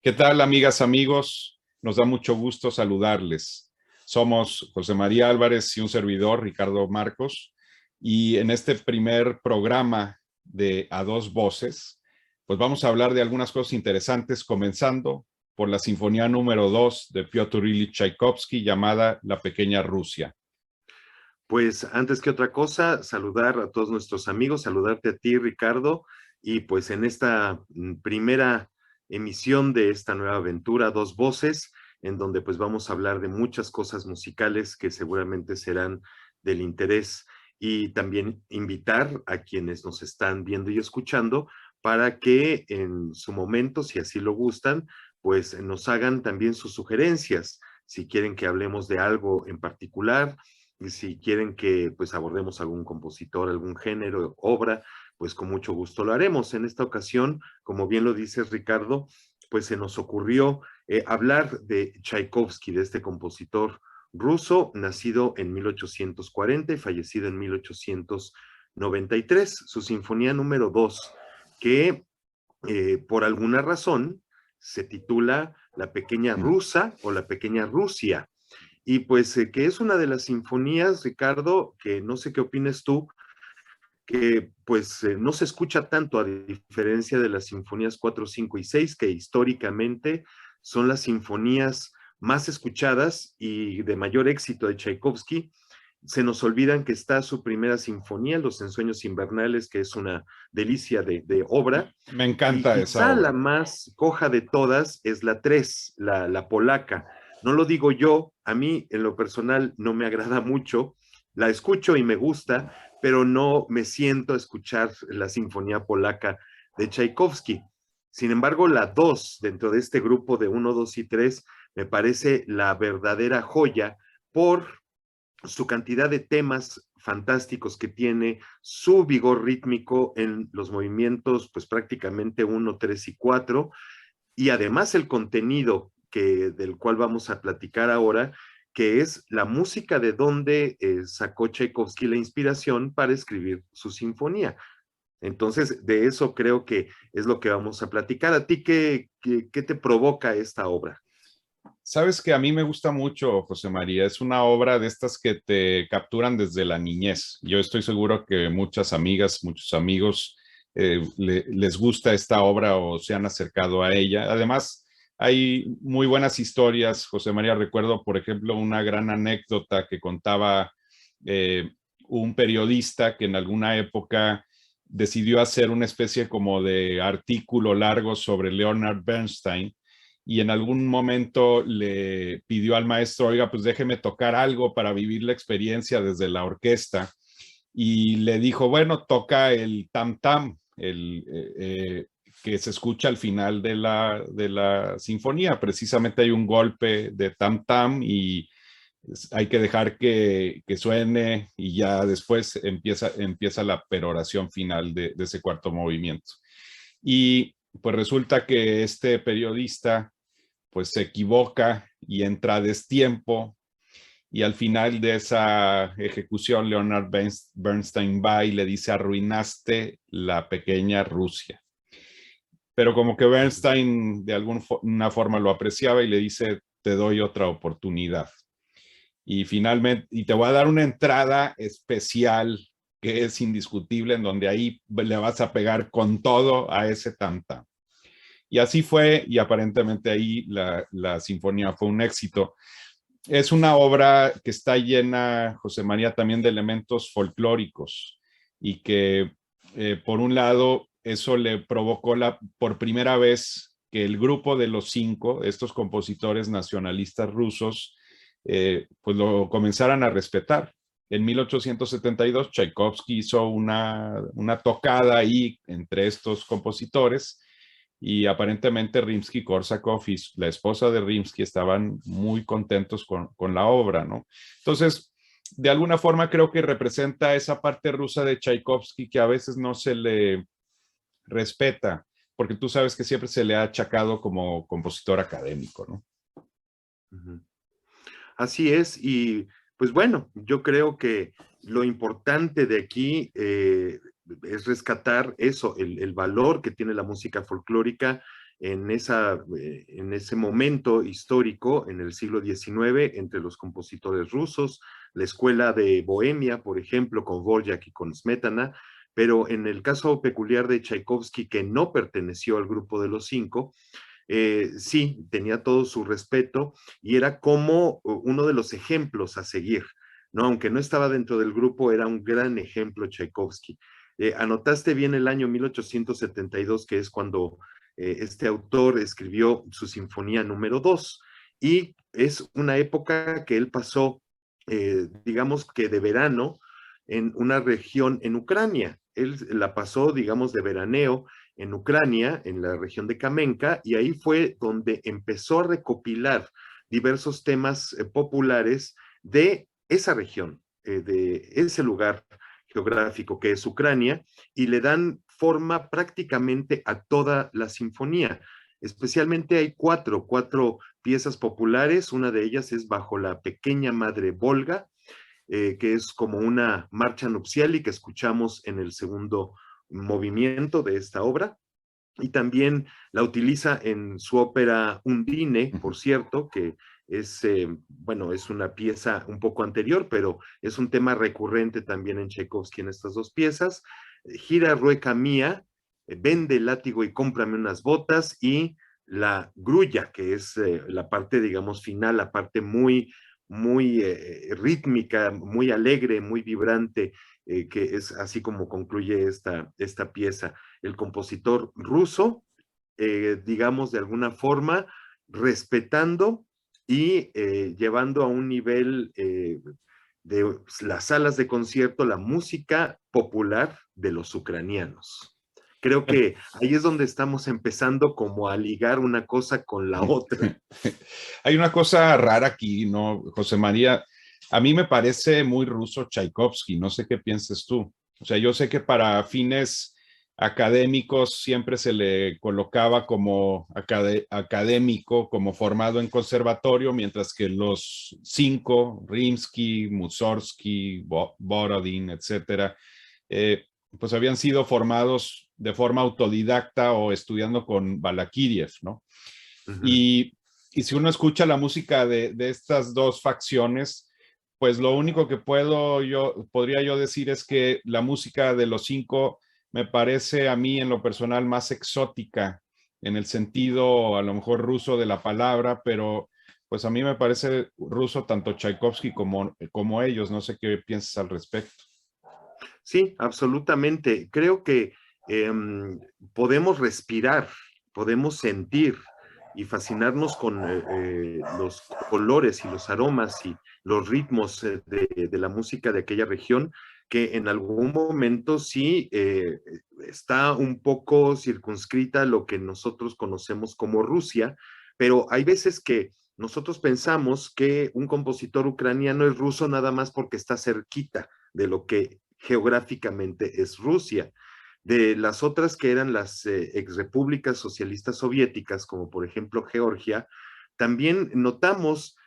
¿Qué tal, amigas, amigos? Nos da mucho gusto saludarles. Somos José María Álvarez y un servidor, Ricardo Marcos, y en este primer programa de A Dos Voces, pues vamos a hablar de algunas cosas interesantes, comenzando por la Sinfonía número 2 de Piotr Ilich Tchaikovsky, llamada La Pequeña Rusia. Pues antes que otra cosa, saludar a todos nuestros amigos, saludarte a ti, Ricardo, y pues en esta primera emisión de esta nueva aventura, Dos Voces, en donde pues vamos a hablar de muchas cosas musicales que seguramente serán del interés y también invitar a quienes nos están viendo y escuchando para que en su momento, si así lo gustan, pues nos hagan también sus sugerencias, si quieren que hablemos de algo en particular, y si quieren que pues abordemos algún compositor, algún género, obra, pues con mucho gusto lo haremos. En esta ocasión, como bien lo dices, Ricardo, pues se nos ocurrió hablar de Tchaikovsky, de este compositor ruso, nacido en 1840 y fallecido en 1893, su sinfonía número 2, que por alguna razón se titula La Pequeña Rusa o La Pequeña Rusia. Y pues que es una de las sinfonías, Ricardo, que no sé qué opines tú, que pues no se escucha tanto a diferencia de las sinfonías 4, 5 y 6, que históricamente son las sinfonías más escuchadas y de mayor éxito de Tchaikovsky. Se nos olvidan que está su primera sinfonía, Los Ensueños Invernales, que es una delicia de obra. Me Y encanta esa quizá la obra. más coja de todas es la 3, la polaca. No lo digo yo, a mí en lo personal no me agrada mucho, la escucho y me gusta, pero no me siento a escuchar la sinfonía polaca de Tchaikovsky. Sin embargo, la 2, dentro de este grupo de 1, 2 y 3, me parece la verdadera joya por su cantidad de temas fantásticos que tiene, su vigor rítmico en los movimientos, pues prácticamente 1, 3 y 4, y además el contenido del cual vamos a platicar ahora, que es la música de donde sacó Tchaikovsky la inspiración para escribir su sinfonía. Entonces, de eso creo que es lo que vamos a platicar. ¿A ti qué te provoca esta obra? Sabes que a mí me gusta mucho, José María, es una obra de estas que te capturan desde la niñez. Yo estoy seguro que muchas amigas, muchos amigos les gusta esta obra o se han acercado a ella. Además, hay muy buenas historias, José María. Recuerdo, por ejemplo, una gran anécdota que contaba eh, un periodista que en alguna época decidió hacer una especie como de artículo largo sobre Leonard Bernstein, y en algún momento le pidió al maestro, oiga, pues déjeme tocar algo para vivir la experiencia desde la orquesta. Y le dijo, bueno, toca el tam tam, que se escucha al final de la sinfonía. Precisamente hay un golpe de tam tam y hay que dejar que suene y ya después empieza la peroración final de ese cuarto movimiento. Y pues resulta que este periodista pues se equivoca y entra a destiempo, y al final de esa ejecución Leonard Bernstein va y le dice, arruinaste la pequeña Rusia. Pero como que Bernstein de alguna forma lo apreciaba y le dice, te doy otra oportunidad. Y finalmente, y te voy a dar una entrada especial que es indiscutible, en donde ahí le vas a pegar con todo a ese tam tam. Y así fue, y aparentemente ahí la sinfonía fue un éxito. Es una obra que está llena, José María, también de elementos folclóricos, y que por un lado eso le provocó por primera vez que el grupo de los 5, estos compositores nacionalistas rusos, pues lo comenzaran a respetar. En 1872 Tchaikovsky hizo una tocada ahí entre estos compositores, y aparentemente Rimsky-Korsakov y la esposa de Rimsky estaban muy contentos con la obra, ¿no? Entonces, de alguna forma creo que representa esa parte rusa de Tchaikovsky que a veces no se le respeta, porque tú sabes que siempre se le ha achacado como compositor académico, ¿no? Así es, y pues bueno, yo creo que lo importante de aquí es rescatar eso, el valor que tiene la música folclórica en ese momento histórico, en el siglo XIX, entre los compositores rusos, la escuela de Bohemia, por ejemplo, con Dvorak y con Smetana, pero en el caso peculiar de Tchaikovsky, que no perteneció al grupo de los cinco, sí, tenía todo su respeto y era como uno de los ejemplos a seguir, ¿no? Aunque no estaba dentro del grupo, era un gran ejemplo Tchaikovsky. Anotaste bien el año 1872, que es cuando este autor escribió su Sinfonía número 2, y es una época que él pasó, digamos que de verano, en una región en Ucrania. Él la pasó, digamos, de veraneo en Ucrania, en la región de Kamenka, y ahí fue donde empezó a recopilar diversos temas populares de esa región, de ese lugar geográfico que es Ucrania, y le dan forma prácticamente a toda la sinfonía. Especialmente hay cuatro piezas populares, una de ellas es Bajo la pequeña madre Volga, que es como una marcha nupcial y que escuchamos en el segundo movimiento de esta obra. Y también la utiliza en su ópera Undine, por cierto, que es, bueno, es una pieza un poco anterior, pero es un tema recurrente también en Tchaikovsky en estas dos piezas. Gira Rueca Mía, Vende el látigo y cómprame unas botas, y la grulla, que es la parte, digamos, final, la parte muy rítmica, muy alegre, muy vibrante, que es así como concluye esta pieza. El compositor ruso, digamos, de alguna forma, respetando y llevando a un nivel de las salas de concierto la música popular de los ucranianos. Creo que ahí es donde estamos empezando como a ligar una cosa con la otra. Hay una cosa rara aquí, ¿no, José María? A mí me parece muy ruso Tchaikovsky, no sé qué pienses tú. O sea, yo sé que para fines académicos siempre se le colocaba como académico, como formado en conservatorio, mientras que los cinco, Rimsky, Mussorgsky, Borodin, etcétera, pues habían sido formados de forma autodidacta o estudiando con Balakiriev, ¿no? Uh -huh. Y si uno escucha la música de estas dos facciones, pues lo único que podría yo decir es que la música de los cinco me parece a mí en lo personal más exótica, en el sentido a lo mejor ruso de la palabra, pero pues a mí me parece ruso tanto Tchaikovsky como ellos. No sé qué piensas al respecto. Sí, absolutamente. Creo que eh, podemos respirar, podemos sentir y fascinarnos con los colores y los aromas y los ritmos de la música de aquella región, que en algún momento sí está un poco circunscrita a lo que nosotros conocemos como Rusia, pero hay veces que nosotros pensamos que un compositor ucraniano es ruso nada más porque está cerquita de lo que geográficamente es Rusia. De las otras que eran las exrepúblicas socialistas soviéticas, como por ejemplo Georgia, también notamos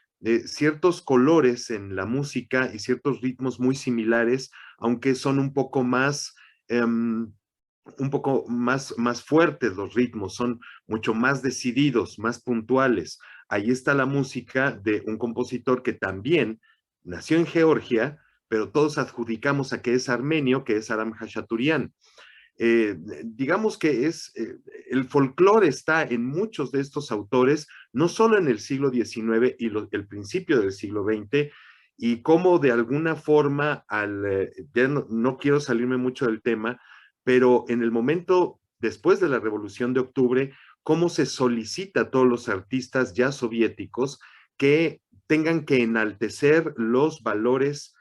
ciertos colores en la música y ciertos ritmos muy similares, aunque son un poco más fuertes los ritmos, son mucho más decididos, más puntuales. Ahí está la música de un compositor que también nació en Georgia, pero todos adjudicamos a que es armenio, que es Aram Hachaturian. Digamos que el folclore está en muchos de estos autores, no solo en el siglo XIX y el principio del siglo XX, y cómo de alguna forma, ya no quiero salirme mucho del tema, pero en el momento después de la Revolución de Octubre, cómo se solicita a todos los artistas ya soviéticos que tengan que enaltecer los valores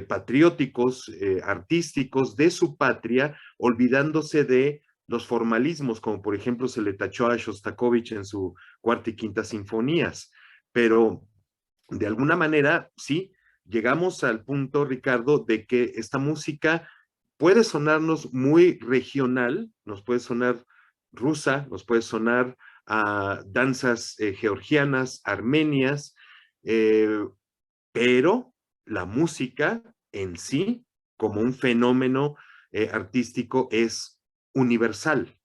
patrióticos, artísticos de su patria, olvidándose de los formalismos, como por ejemplo se le tachó a Shostakovich en su cuarta y quinta sinfonías. Pero de alguna manera, sí, llegamos al punto, Ricardo, de que esta música puede sonarnos muy regional, nos puede sonar rusa, nos puede sonar a danzas georgianas, armenias, eh, pero la música en sí, como un fenómeno artístico, es universal.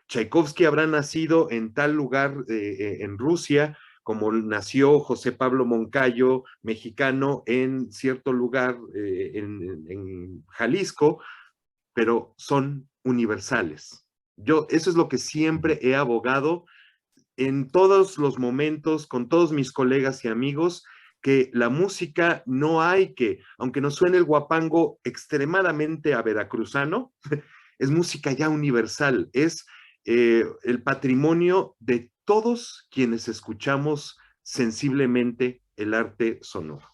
Tchaikovsky habrá nacido en tal lugar en Rusia, como nació José Pablo Moncayo, mexicano, en cierto lugar en Jalisco, pero son universales. Eso es lo que siempre he abogado en todos los momentos, con todos mis colegas y amigos, que la música no hay que, aunque nos suene el guapango extremadamente a veracruzano, es música ya universal, es el patrimonio de todos quienes escuchamos sensiblemente el arte sonoro.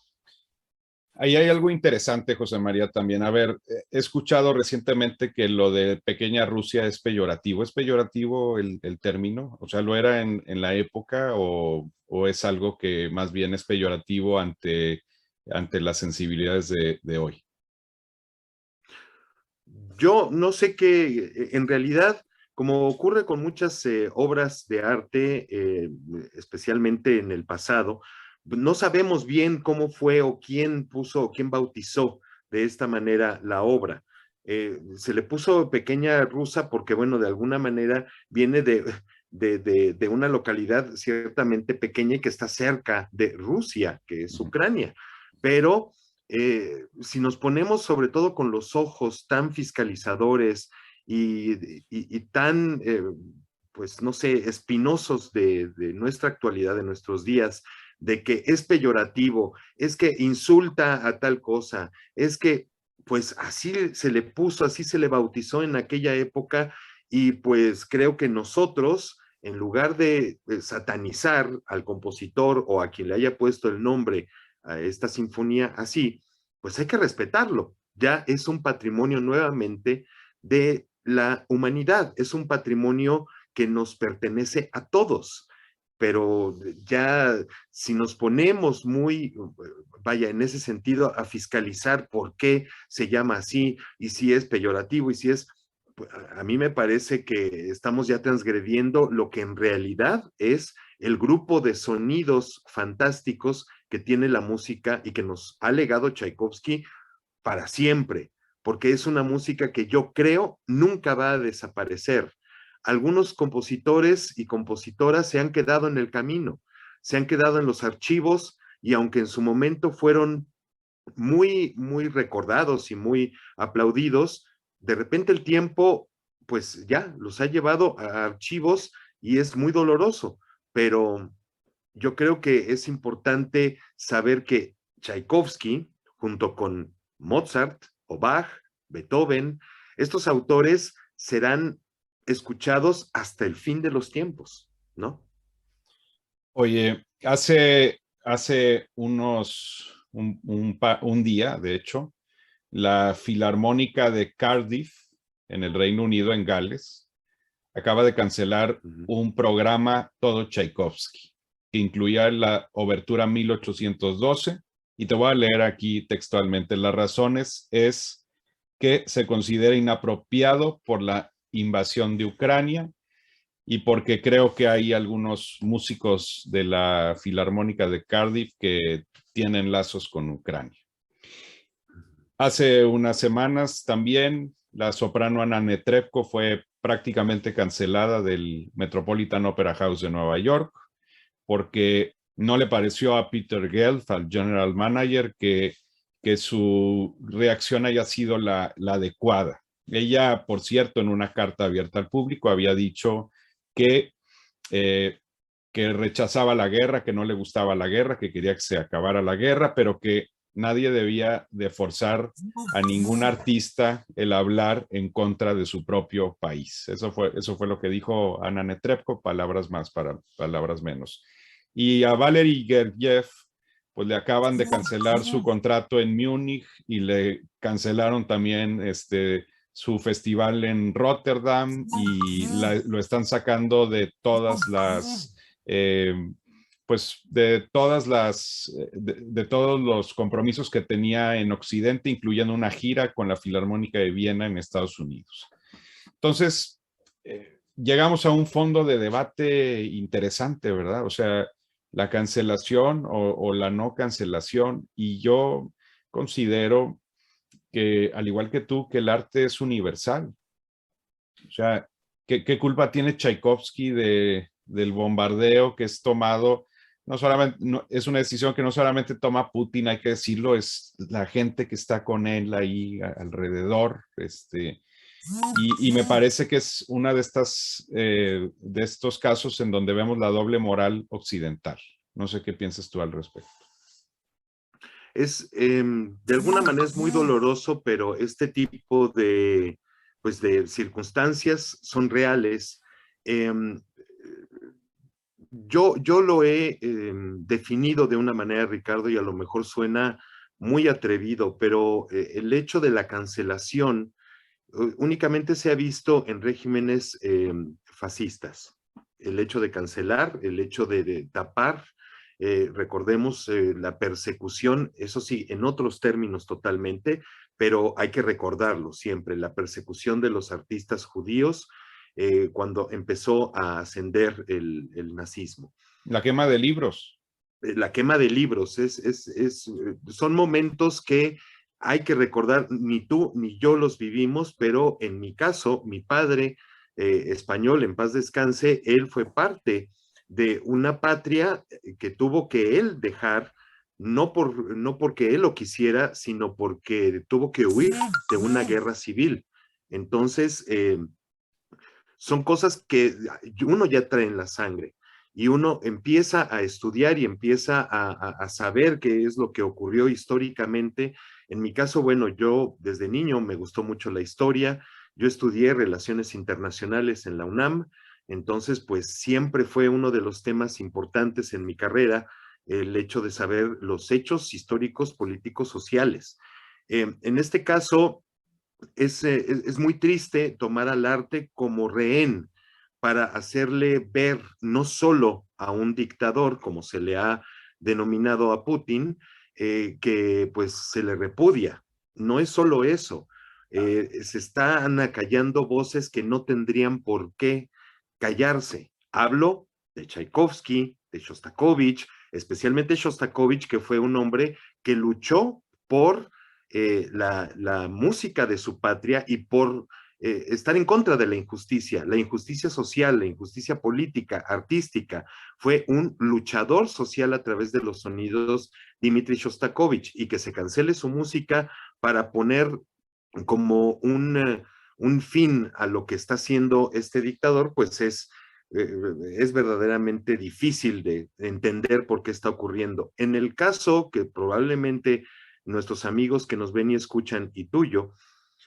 Ahí hay algo interesante, José María, también. A ver, he escuchado recientemente que lo de pequeña Rusia es peyorativo. ¿Es peyorativo el término? O sea, ¿lo era en la época o es algo que más bien es peyorativo ante las sensibilidades de hoy? Yo no sé qué, en realidad, como ocurre con muchas obras de arte, especialmente en el pasado, no sabemos bien cómo fue o quién puso o quién bautizó de esta manera la obra. Se le puso Pequeña Rusa porque, bueno, de alguna manera viene de una localidad ciertamente pequeña y que está cerca de Rusia, que es Ucrania, pero si nos ponemos sobre todo con los ojos tan fiscalizadores y tan, pues no sé, espinosos de nuestra actualidad, de nuestros días, de que es peyorativo, es que insulta a tal cosa, es que pues así se le puso, así se le bautizó en aquella época y pues creo que nosotros, en lugar de satanizar al compositor o a quien le haya puesto el nombre a esta sinfonía así, pues hay que respetarlo. Ya es un patrimonio nuevamente de la humanidad, es un patrimonio que nos pertenece a todos. Pero ya si nos ponemos muy, vaya, en ese sentido, a fiscalizar por qué se llama así y si es peyorativo y si es, a mí me parece que estamos ya transgrediendo lo que en realidad es el grupo de sonidos fantásticos que tiene la música y que nos ha legado Tchaikovsky para siempre, porque es una música que yo creo nunca va a desaparecer. Algunos compositores y compositoras se han quedado en el camino, se han quedado en los archivos y aunque en su momento fueron muy recordados y muy aplaudidos, de repente el tiempo pues ya los ha llevado a archivos y es muy doloroso, pero yo creo que es importante saber que Tchaikovsky, junto con Mozart o Bach, Beethoven, estos autores serán escuchados hasta el fin de los tiempos, ¿no? Oye, hace un día, de hecho, la Filarmónica de Cardiff, en el Reino Unido, en Gales, acaba de cancelar un programa todo Tchaikovsky, que incluía la obertura 1812, y te voy a leer aquí textualmente. Las razones es que se considera inapropiado por la invasión de Ucrania y porque creo que hay algunos músicos de la Filarmónica de Cardiff que tienen lazos con Ucrania. Hace unas semanas también la soprano Anna Netrebko fue prácticamente cancelada del Metropolitan Opera House de Nueva York porque no le pareció a Peter Gelf, al general manager, que su reacción haya sido la adecuada. Ella, por cierto, en una carta abierta al público había dicho que, eh, que rechazaba la guerra, que no le gustaba la guerra, que quería que se acabara la guerra, pero que nadie debía de forzar a ningún artista el hablar en contra de su propio país. Eso fue lo que dijo Anna Netrebko, palabras más para palabras menos. Y a Valery Gergiev, pues le acaban de cancelar su contrato en Múnich y le cancelaron también su festival en Rotterdam y lo están sacando de todas las pues de todos los compromisos que tenía en Occidente, incluyendo una gira con la Filarmónica de Viena en Estados Unidos. Entonces, llegamos a un fondo de debate interesante, ¿verdad? O sea, la cancelación o la no cancelación, y yo considero que, al igual que tú, que el arte es universal. O sea, ¿qué culpa tiene Tchaikovsky del bombardeo que es tomado? No solamente, es una decisión que no solamente toma Putin, hay que decirlo, es la gente que está con él ahí alrededor, y me parece que es una de estos casos en donde vemos la doble moral occidental. No sé qué piensas tú al respecto. De alguna manera es muy doloroso, pero este tipo pues de circunstancias son reales. Yo lo he definido de una manera, Ricardo, y a lo mejor suena muy atrevido, pero el hecho de la cancelación únicamente se ha visto en regímenes fascistas. El hecho de cancelar, el hecho de tapar, recordemos la persecución, eso sí, en otros términos totalmente, pero hay que recordarlo siempre, la persecución de los artistas judíos cuando empezó a ascender el nazismo. La quema de libros. La quema de libros, son momentos que hay que recordar, ni tú ni yo los vivimos, pero en mi caso, mi padre español, en paz descanse, él fue parte de una patria que tuvo que él dejar, no porque él lo quisiera, sino porque tuvo que huir de una guerra civil. Entonces, son cosas que uno ya trae en la sangre y uno empieza a estudiar y empieza a saber qué es lo que ocurrió históricamente. En mi caso, bueno, yo desde niño me gustó mucho la historia, yo estudié relaciones internacionales en la UNAM, entonces pues siempre fue uno de los temas importantes en mi carrera, el hecho de saber los hechos históricos, políticos, sociales. En este caso, es muy triste tomar al arte como rehén para hacerle ver no solo a un dictador, como se le ha denominado a Putin, que pues se le repudia. No es solo eso. Se están acallando voces que no tendrían por qué callarse. Hablo de Tchaikovsky, de Shostakovich, especialmente Shostakovich, que fue un hombre que luchó por la música de su patria y por estar en contra de la injusticia social, la injusticia política, artística. Fue un luchador social a través de los sonidos Dmitri Shostakovich, y que se cancele su música para poner como un fin a lo que está haciendo este dictador, pues es verdaderamente difícil de entender por qué está ocurriendo. En el caso que probablemente nuestros amigos que nos ven y escuchan y tuyo,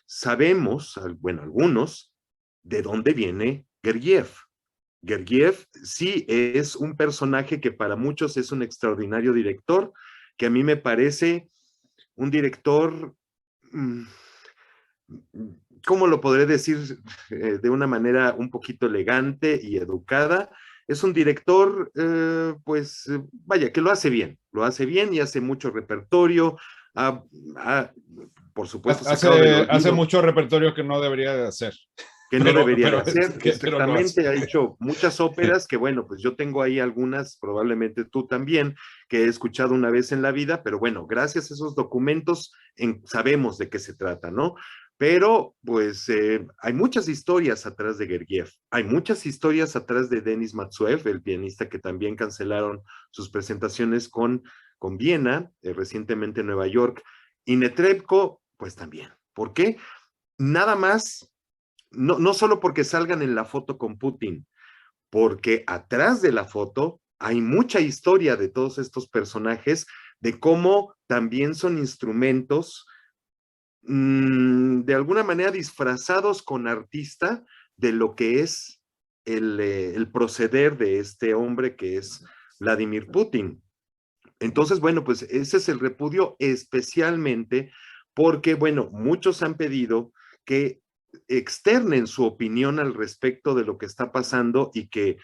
sabemos, bueno, algunos, de dónde viene Gergiev. Gergiev sí es un personaje que para muchos es un extraordinario director, que a mí me parece un director, ¿cómo lo podré decir de una manera un poquito elegante y educada? Es un director, pues, vaya, que lo hace bien y hace mucho repertorio, ha, por supuesto, sacado del Hace olvido mucho repertorio que no debería de hacer. que no debería de hacer, pero lo hace. exactamente, ha hecho muchas óperas que bueno, pues yo tengo ahí algunas, probablemente tú también, que he escuchado una vez en la vida, pero bueno, gracias a esos documentos sabemos de qué se trata, ¿no? Pero pues hay muchas historias atrás de Gergiev, hay muchas historias atrás de Denis Matsuev, el pianista que también cancelaron sus presentaciones con Viena, recientemente en Nueva York, y Netrebko, pues también. ¿Por qué? Nada más, no solo porque salgan en la foto con Putin, porque atrás de la foto hay mucha historia de todos estos personajes, de cómo también son instrumentos de alguna manera disfrazados con artista de lo que es el proceder de este hombre que es Vladimir Putin. Entonces, bueno, pues ese es el repudio especialmente porque, bueno, muchos han pedido que externen su opinión al respecto de lo que está pasando y que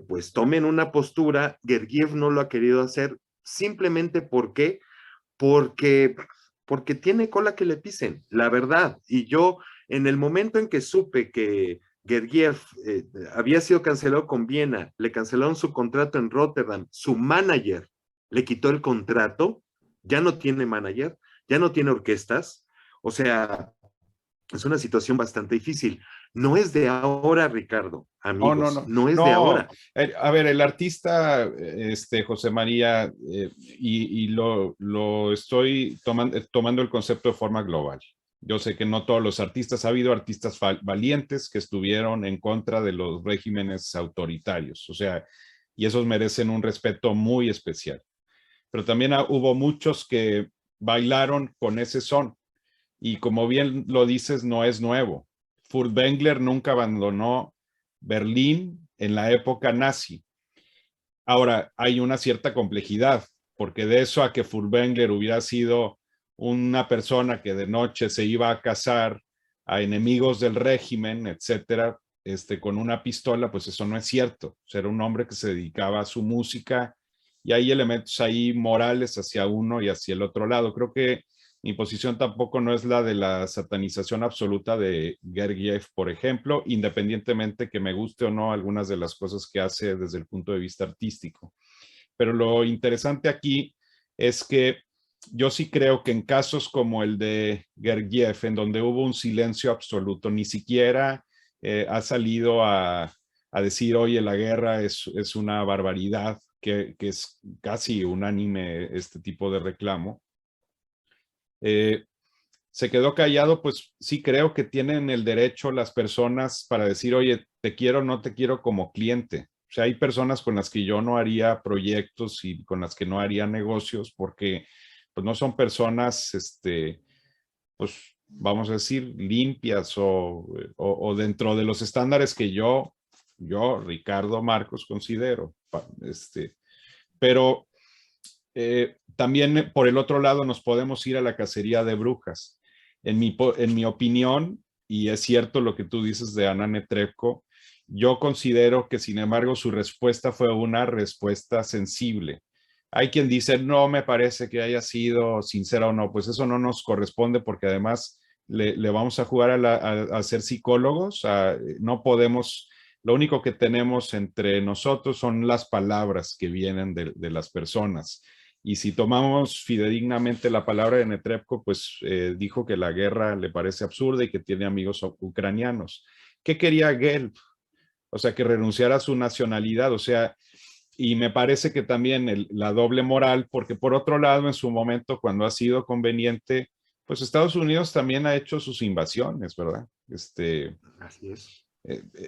pues tomen una postura. Gergiev no lo ha querido hacer simplemente porque, porque tiene cola que le pisen, la verdad. Y yo, en el momento en que supe que Gergiev había sido cancelado con Viena, le cancelaron su contrato en Rotterdam, su manager le quitó el contrato, ya no tiene manager, ya no tiene orquestas, o sea, es una situación bastante difícil. No es de ahora, Ricardo, No, no, amigos, no, no es de no. ahora. A ver, el artista, José María, y lo estoy tomando el concepto de forma global. Yo sé que no todos los artistas, ha habido artistas valientes que estuvieron en contra de los regímenes autoritarios, o sea, y esos merecen un respeto muy especial. Pero también hubo muchos que bailaron con ese son, y como bien lo dices, no es nuevo. Furtwängler nunca abandonó Berlín en la época nazi. Ahora, hay una cierta complejidad, porque de eso a que Furtwängler hubiera sido una persona que de noche se iba a cazar a enemigos del régimen, etcétera, con una pistola, pues eso no es cierto. O sea, era un hombre que se dedicaba a su música y hay elementos ahí morales hacia uno y hacia el otro lado. Creo que mi posición tampoco no es la de la satanización absoluta de Gergiev, por ejemplo, independientemente que me guste o no algunas de las cosas que hace desde el punto de vista artístico. Pero lo interesante aquí es que yo sí creo que en casos como el de Gergiev, en donde hubo un silencio absoluto, ni siquiera ha salido a decir, oye, la guerra es una barbaridad, que es casi unánime este tipo de reclamo. Eh, Se quedó callado, pues sí creo que tienen el derecho las personas para decir, oye, te quiero o no te quiero como cliente. O sea, hay personas con las que yo no haría proyectos y con las que no haría negocios porque pues no son personas, pues vamos a decir, limpias o dentro de los estándares que Ricardo Marcos, considero. Pero también por el otro lado nos podemos ir a la cacería de brujas. En mi opinión, y es cierto lo que tú dices de Ana Netrebko, yo considero que sin embargo su respuesta fue una respuesta sensible. Hay quien dice, no me parece que haya sido sincera o no, pues eso no nos corresponde porque además le vamos a jugar a ser psicólogos, no podemos, lo único que tenemos entre nosotros son las palabras que vienen de las personas. Y si tomamos fidedignamente la palabra de Netrebko, pues dijo que la guerra le parece absurda y que tiene amigos ucranianos. ¿Qué quería Gelb? O sea, que renunciara a su nacionalidad. O sea, y me parece que también la doble moral, porque por otro lado, en su momento, cuando ha sido conveniente, pues Estados Unidos también ha hecho sus invasiones, ¿verdad? Así es.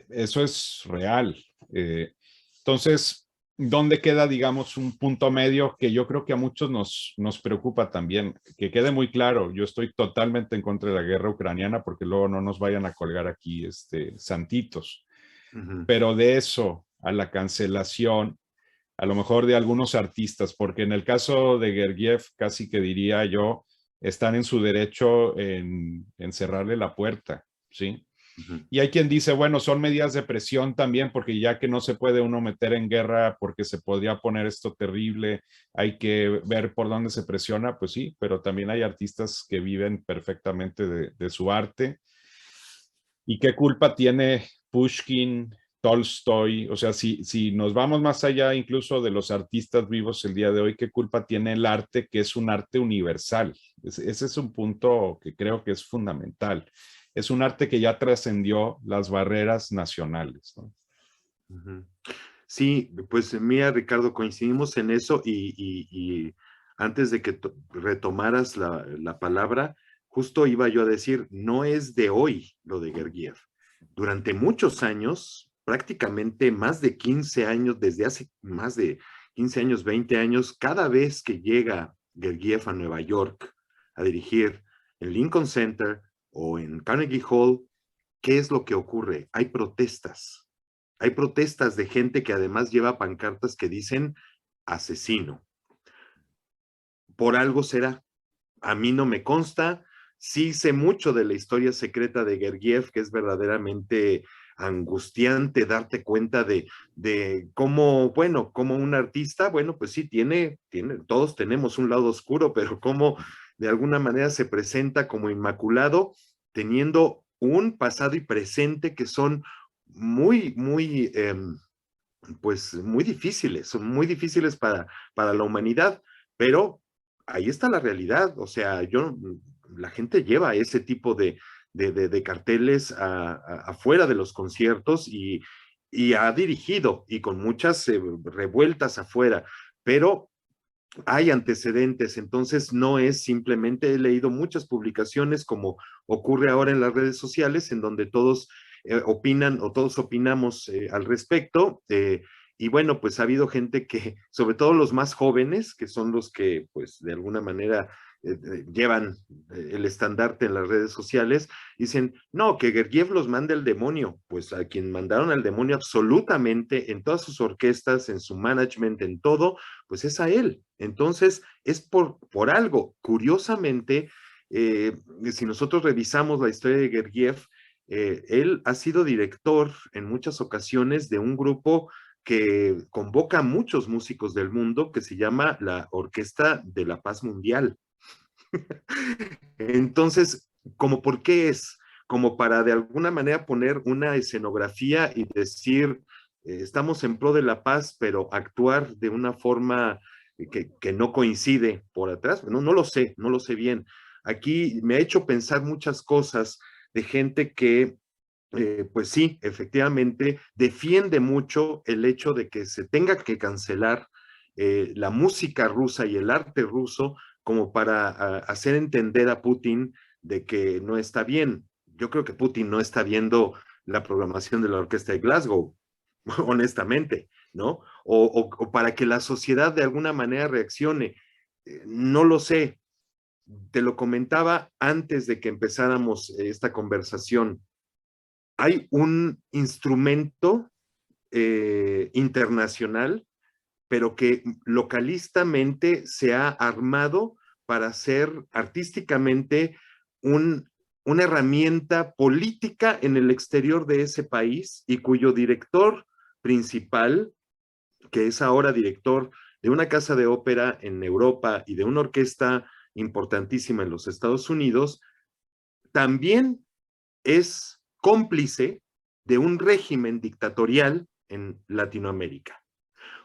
Eso es real. Entonces, ¿dónde queda, digamos, un punto medio que yo creo que a muchos nos preocupa también? Que quede muy claro, yo estoy totalmente en contra de la guerra ucraniana porque luego no nos vayan a colgar aquí santitos. Ujú. Pero de eso a la cancelación, a lo mejor de algunos artistas, porque en el caso de Gergiev, casi que diría yo, están en su derecho en cerrarle la puerta, ¿sí? Ujú. Y hay quien dice, bueno, son medidas de presión también, porque ya que no se puede uno meter en guerra porque se podría poner esto terrible, hay que ver por dónde se presiona, pues sí, pero también hay artistas que viven perfectamente de su arte. ¿Y qué culpa tiene Pushkin, Tolstoy? O sea, si nos vamos más allá incluso de los artistas vivos el día de hoy, ¿qué culpa tiene el arte, que es un arte universal? Ese es un punto que creo que es fundamental. Es un arte que ya trascendió las barreras nacionales, ¿no? Ujú. Sí, pues mira, Ricardo, coincidimos en eso y antes de que retomaras la palabra, justo iba yo a decir, no es de hoy lo de Gergiev. Durante muchos años, prácticamente más de 15 años, desde hace más de 15 años, 20 años, cada vez que llega Gergiev a Nueva York a dirigir en Lincoln Center o en Carnegie Hall, ¿qué es lo que ocurre? Hay protestas. Hay protestas de gente que además lleva pancartas que dicen asesino. Por algo será. A mí no me consta. Sí sé mucho de la historia secreta de Gergiev, que es verdaderamente angustiante darte cuenta de cómo, bueno, como un artista, bueno, pues sí, todos tenemos un lado oscuro, pero cómo de alguna manera se presenta como inmaculado, teniendo un pasado y presente que son muy, muy, pues muy difíciles, son muy difíciles para la humanidad, pero ahí está la realidad, o sea, la gente lleva ese tipo de carteles afuera de los conciertos y ha dirigido y con muchas revueltas afuera, pero hay antecedentes, entonces no es simplemente, he leído muchas publicaciones como ocurre ahora en las redes sociales, en donde todos opinan o todos opinamos al respecto. Y bueno, pues ha habido gente que, sobre todo los más jóvenes, que son los que pues de alguna manera llevan el estandarte en las redes sociales, dicen, no, que Gergiev los manda el demonio. Pues a quien mandaron al demonio absolutamente en todas sus orquestas, en su management, en todo, pues es a él. Entonces, es por algo. Curiosamente, si nosotros revisamos la historia de Gergiev, él ha sido director en muchas ocasiones de un grupo que convoca a muchos músicos del mundo, que se llama la Orquesta de la Paz Mundial. Entonces, ¿como por qué es? Como para de alguna manera poner una escenografía y decir, estamos en pro de la paz, pero actuar de una forma que no coincide por atrás. No lo sé, no lo sé bien. Aquí me ha hecho pensar muchas cosas de gente que pues sí, efectivamente, defiende mucho el hecho de que se tenga que cancelar la música rusa y el arte ruso como para hacer entender a Putin de que no está bien. Yo creo que Putin no está viendo la programación de la Orquesta de Glasgow, honestamente, ¿no? O para que la sociedad de alguna manera reaccione. No lo sé. Te lo comentaba antes de que empezáramos esta conversación. Hay un instrumento internacional, pero que localistamente se ha armado para ser artísticamente una herramienta política en el exterior de ese país y cuyo director principal, que es ahora director de una casa de ópera en Europa y de una orquesta importantísima en los Estados Unidos, también es cómplice de un régimen dictatorial en Latinoamérica.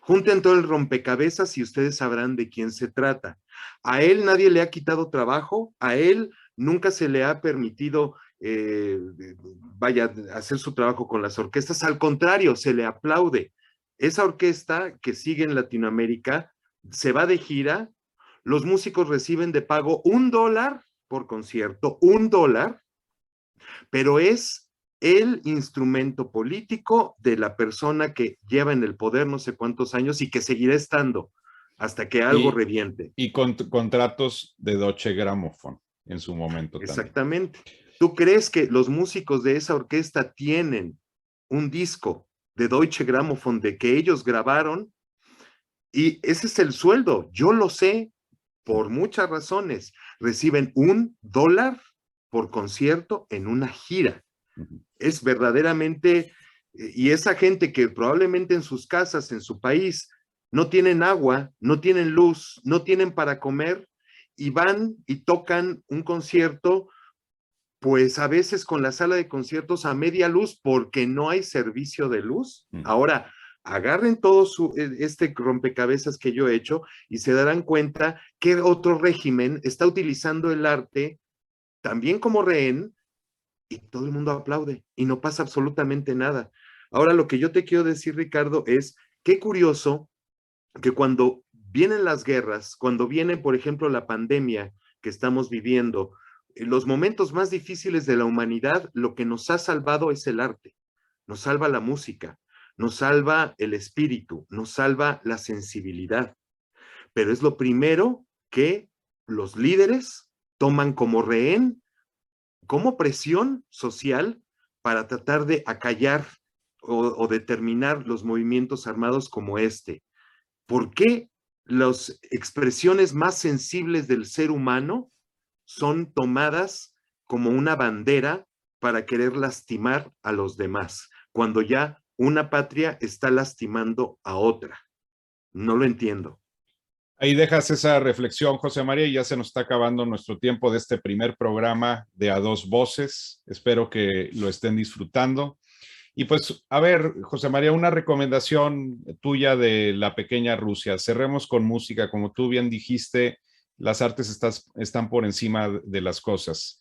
Junten todo el rompecabezas y ustedes sabrán de quién se trata. A él nadie le ha quitado trabajo, a él nunca se le ha permitido, vaya, hacer su trabajo con las orquestas, al contrario, se le aplaude. Esa orquesta que sigue en Latinoamérica se va de gira, los músicos reciben de pago $1 por concierto, $1, pero es el instrumento político de la persona que lleva en el poder no sé cuántos años y que seguirá estando hasta que algo reviente. Y contratos de Deutsche Grammophon en su momento también. Exactamente. ¿Tú crees que los músicos de esa orquesta tienen un disco de Deutsche Grammophon de que ellos grabaron? Y ese es el sueldo. Yo lo sé por muchas razones. Reciben $1 por concierto en una gira. Es verdaderamente, y esa gente que probablemente en sus casas, en su país, no tienen agua, no tienen luz, no tienen para comer, y van y tocan un concierto, pues a veces con la sala de conciertos a media luz porque no hay servicio de luz. Ahora, agarren todo este rompecabezas que yo he hecho y se darán cuenta que otro régimen está utilizando el arte también como rehén y todo el mundo aplaude y no pasa absolutamente nada. Ahora, lo que yo te quiero decir, Ricardo, es qué curioso que cuando vienen las guerras, cuando viene, por ejemplo, la pandemia que estamos viviendo, los momentos más difíciles de la humanidad, lo que nos ha salvado es el arte, nos salva la música, nos salva el espíritu, nos salva la sensibilidad. Pero es lo primero que los líderes toman como rehén, como presión social para tratar de acallar o determinar los movimientos armados como este. ¿Por qué las expresiones más sensibles del ser humano son tomadas como una bandera para querer lastimar a los demás, cuando ya una patria está lastimando a otra? No lo entiendo. Ahí dejas esa reflexión, José María, y ya se nos está acabando nuestro tiempo de este primer programa de A Dos Voces. Espero que lo estén disfrutando. Y pues, a ver, José María, una recomendación tuya de La Pequeña Rusia. Cerremos con música. Como tú bien dijiste, las artes están por encima de las cosas.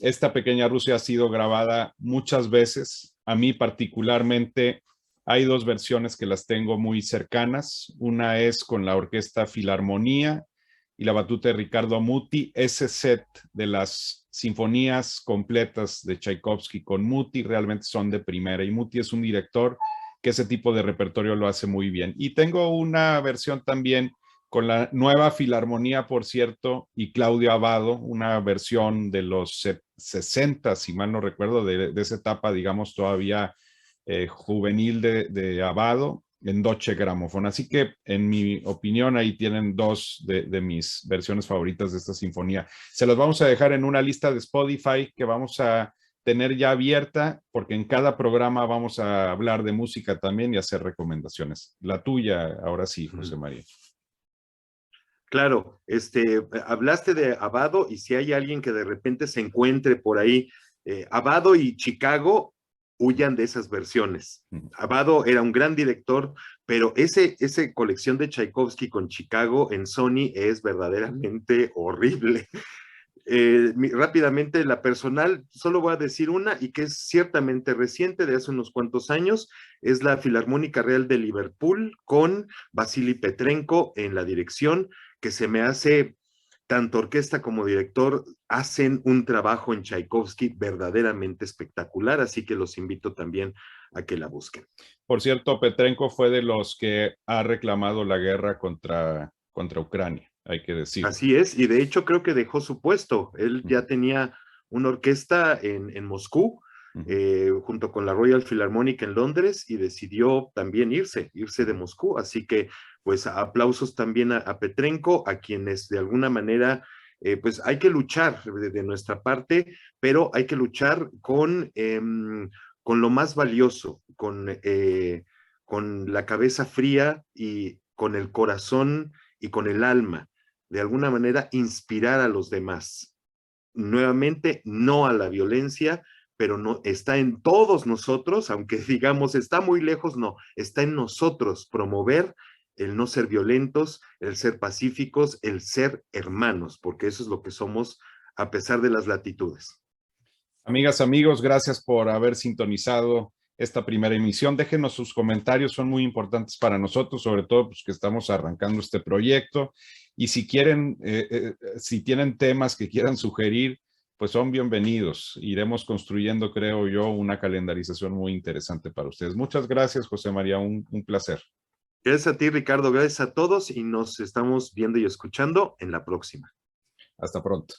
Esta pequeña Rusia ha sido grabada muchas veces. A mí particularmente hay dos versiones que las tengo muy cercanas. Una es con la Orquesta Filarmonía y la batuta de Ricardo Muti. Ese set de las sinfonías completas de Tchaikovsky con Muti realmente son de primera, y Muti es un director que ese tipo de repertorio lo hace muy bien. Y tengo una versión también con la nueva Filarmonía, por cierto, y Claudio Abbado, una versión de los 60, si mal no recuerdo, de esa etapa, digamos, todavía juvenil de Abbado, en Deutsche Grammophon. Así que, en mi opinión, ahí tienen dos de mis versiones favoritas de esta sinfonía. Se los vamos a dejar en una lista de Spotify que vamos a tener ya abierta, porque en cada programa vamos a hablar de música también y hacer recomendaciones. La tuya, ahora sí, José María. Claro, hablaste de Abbado, y si hay alguien que de repente se encuentre por ahí, Abbado y Chicago huyan de esas versiones. Abbado era un gran director, pero esa colección de Tchaikovsky con Chicago en Sony es verdaderamente horrible. Rápidamente, la personal, solo voy a decir una, y que es ciertamente reciente, de hace unos cuantos años, es la Filarmónica Real de Liverpool con Vasily Petrenko en la dirección, que se me hace, tanto orquesta como director, hacen un trabajo en Tchaikovsky verdaderamente espectacular, así que los invito también a que la busquen. Por cierto, Petrenko fue de los que ha reclamado la guerra contra Ucrania, hay que decir. Así es, y de hecho creo que dejó su puesto. Él ya tenía una orquesta en Moscú, junto con la Royal Philharmonic en Londres, y decidió también irse de Moscú. Así que, pues, aplausos también a Petrenko, a quienes de alguna manera, pues hay que luchar de nuestra parte, pero hay que luchar con lo más valioso, con la cabeza fría y con el corazón y con el alma, de alguna manera inspirar a los demás. Nuevamente, no a la violencia, pero no está en todos nosotros, aunque digamos está muy lejos, no, está en nosotros promover el no ser violentos, el ser pacíficos, el ser hermanos, porque eso es lo que somos a pesar de las latitudes. Amigas, amigos, gracias por haber sintonizado esta primera emisión. Déjenos sus comentarios, son muy importantes para nosotros, sobre todo pues que estamos arrancando este proyecto. Y si quieren, si tienen temas que quieran sugerir, pues son bienvenidos. Iremos construyendo, creo yo, una calendarización muy interesante para ustedes. Muchas gracias, José María, un placer. Gracias a ti, Ricardo, gracias a todos, y nos estamos viendo y escuchando en la próxima. Hasta pronto.